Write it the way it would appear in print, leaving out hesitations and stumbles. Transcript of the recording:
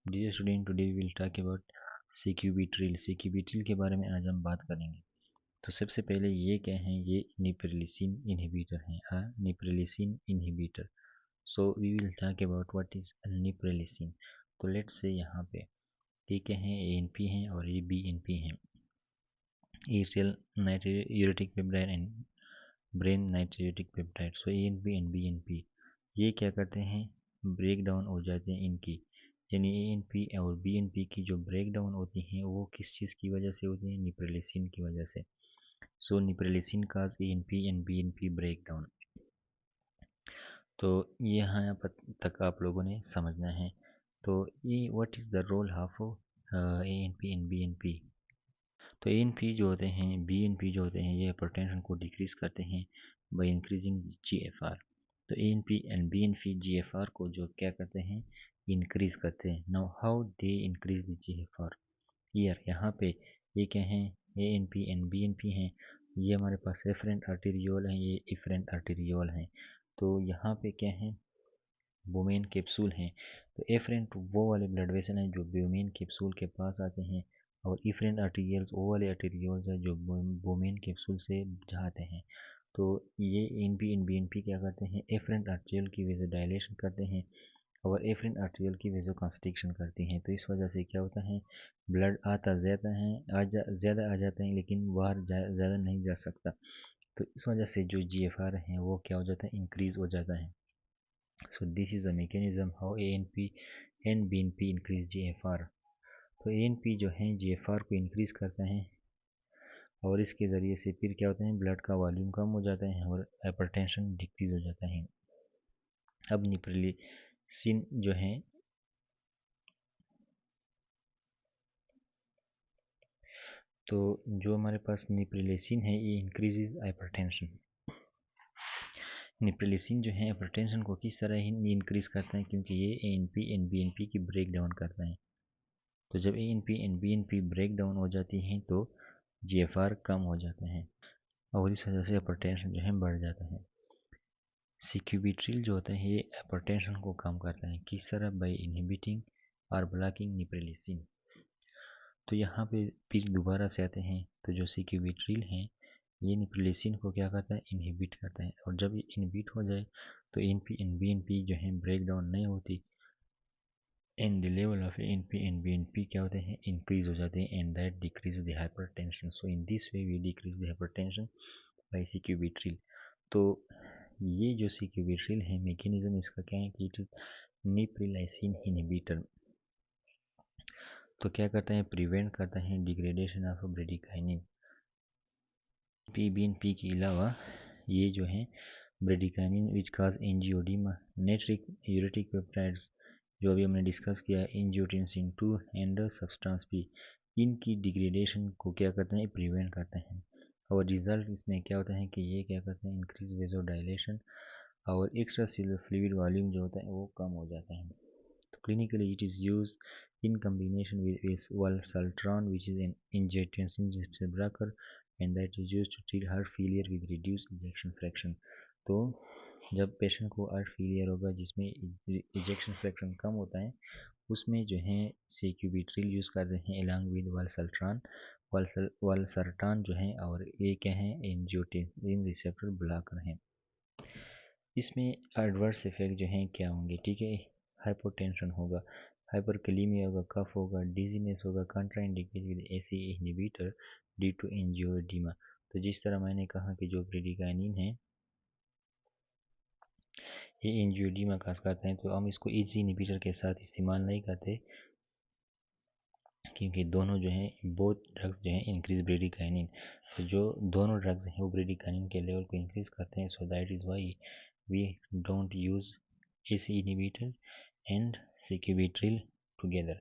Dear student, today we will talk about sacubitril. Sacubitril के बारे में आज हम बात करेंगे। तो सबसे पहले ये क्या है, ये निप्रिलिसिन इनहिबिटर हैं, neprilysin inhibitor. So we will talk about what is neprilysin. तो लेट्स से यहाँ पे ये क्या है, ANP हैं और ये BNP हैं, atrial natriuretic peptide and brain natriuretic peptide. So ANP and BNP ये क्या करते हैं, ब्रेक डाउन हो जाते हैं इनकी, यानी ANP और BNP की जो ब्रेक डाउन होती हैं वो किस चीज़ की वजह से होती है, निप्रिलिसिन की वजह से। So neprilysin cause ANP and BNP break down. तो यहाँ तक आप लोगों ने समझना है। तो ये what is the role of ANP and BNP। तो ANP जो होते हैं, BNP जो होते हैं, ये हाइपरटेंशन को डिक्रीज करते हैं बाय इंक्रीजिंग GFR। तो ANP एंड BNP GFR को जो क्या करते हैं, इंक्रीज करते हैं। Now how they increase the GFR year. यहाँ पे ये क्या है, ANP एंड BNP हैं, ये हमारे पास एफरेंट आर्टेरियोल हैं, ये इफरेंट आर्टेरियोल हैं। तो यहाँ पे क्या है, बोमेन कैप्सूल हैं। तो एफरेंट वो वाले ब्लड वेसल हैं जो बोमेन कैप्सूल के पास आते हैं, और इफरेंट आर्टेरियल्स वो वाले आर्टेरियोल्स हैं जो बोमेन कैप्सूल से जाते हैं। तो ये ANP एंड BNP क्या करते हैं, एफरेंट आर्टेरियल की वजह डायलेशन करते हैं और एफरेंट आर्टेरियल की वजह कंस्ट्रिक्शन करती हैं। तो इस वजह से क्या होता है, ब्लड आता ज़्यादा है, ज़्यादा आ जाता है, लेकिन बाहर ज़्यादा नहीं जा सकता। तो इस वजह से जो GFR है वो क्या हो जाता है, इंक्रीज़ हो जाता है। So this is the mechanism how ANP and BNP increase GFR। तो ANP जो है GFR को इंक्रीज करता है और इसके ज़रिए से फिर क्या होता है, ब्लड का वॉल्यूम कम हो जाता है और हाइपरटेंशन डिक्रीज हो जाता है। अब निप्रिलिसिन जो है, तो जो हमारे पास निप्रिलिसिन है ये इंक्रीजेज हाइपरटेंशन। निप्रिलिसिन जो है हाइपरटेंशन को किस तरह ही इंक्रीज करता है, क्योंकि ये ANP एंड BNP की ब्रेक डाउन करता है। तो जब ANP and BNP break down हो जाती हैं तो GFR कम हो जाते हैं और इस वजह से हाइपरटेंशन जो है बढ़ जाता है। सीक्यूबिट्रिल जो होता है ये हाइपरटेंशन को कम करता है, किस तरह, बाय इनहिबिटिंग और ब्लॉकिंग निप्रिलिसिन। तो यहाँ पे फिर दोबारा से आते हैं, तो जो सीक्यूबिट्रिल है ये निप्रिलिसिन को क्या करता है, इनहिबिट करता है, और जब ये इनहिबिट हो जाए तो ANP एंड BNP जो है ब्रेक डाउन नहीं होती and the level of ANP and BNP क्या होते हैं, इंक्रीज हो जाते हैं, and that decrease the hypertension. So in this way we decrease the hypertension by sacubitril. तो ये जो सीक्यूबिट्रिल है, मैकेनिज्म इसका क्या है कि इट इज निप्रिलिसिन इनहिबिटर। तो क्या करता है, प्रिवेंट करता है डिग्रेडेशन ऑफ ब्रेडिकाइनिन। BNP के अलावा ये जो है ब्रेडिकाइनिन विच काज एंजियोडीमा, नेट्रिक यूरेटिक पेप्टाइड्स जो अभी हमने डिस्कस किया, एंजियोटेंसिन 2 एंड सब्सटेंस P, इनकी डिग्रेडेशन को क्या करते हैं, प्रिवेंट करते हैं। और रिजल्ट इसमें क्या होता है कि ये क्या करते हैं, इंक्रीज वेसोडाइलेशन और एक्स्ट्रा सेलुलर फ्लूइड वॉल्यूम जो होता है वो कम हो जाता है। तो clinically it is use in combination with valsartan, which is an angiotensin receptor blocker, and that is used to treat heart failure with reduced ejection fraction। तो जब पेशेंट को हार्ट फेलियर होगा जिसमें इजेक्शन फ्रैक्शन कम होता है, उसमें जो है सीक्यूबिट्रिल यूज़ करते हैं अलॉन्ग विद वालसर्टान। वालसर्टान जो है और ये क्या है, एंजियोटेंसिन रिसेप्टर ब्लॉकर हैं। इसमें एडवर्स इफेक्ट जो हैं क्या होंगे, ठीक है, हाइपोटेंशन होगा, हाइपरकलीमिया होगा, कफ होगा, डिजीनेस होगा, contraindicated with AC inhibitor due to angioedema. तो जिस तरह मैंने कहा कि जो ब्रेडिकाइनिन है ये एंजियोएडिमा काज करते हैं, तो हम इसको एसी इनहिबिटर के साथ इस्तेमाल नहीं करते, क्योंकि दोनों जो हैं बोथ ड्रग्स जो हैं इंक्रीज ब्रेडिकाइनिन। तो जो दोनों ड्रग्स हैं वो ब्रेडिकाइनिन के लेवल को इंक्रीज करते हैं। So that is why we don't use AC inhibitor and sacubitril together।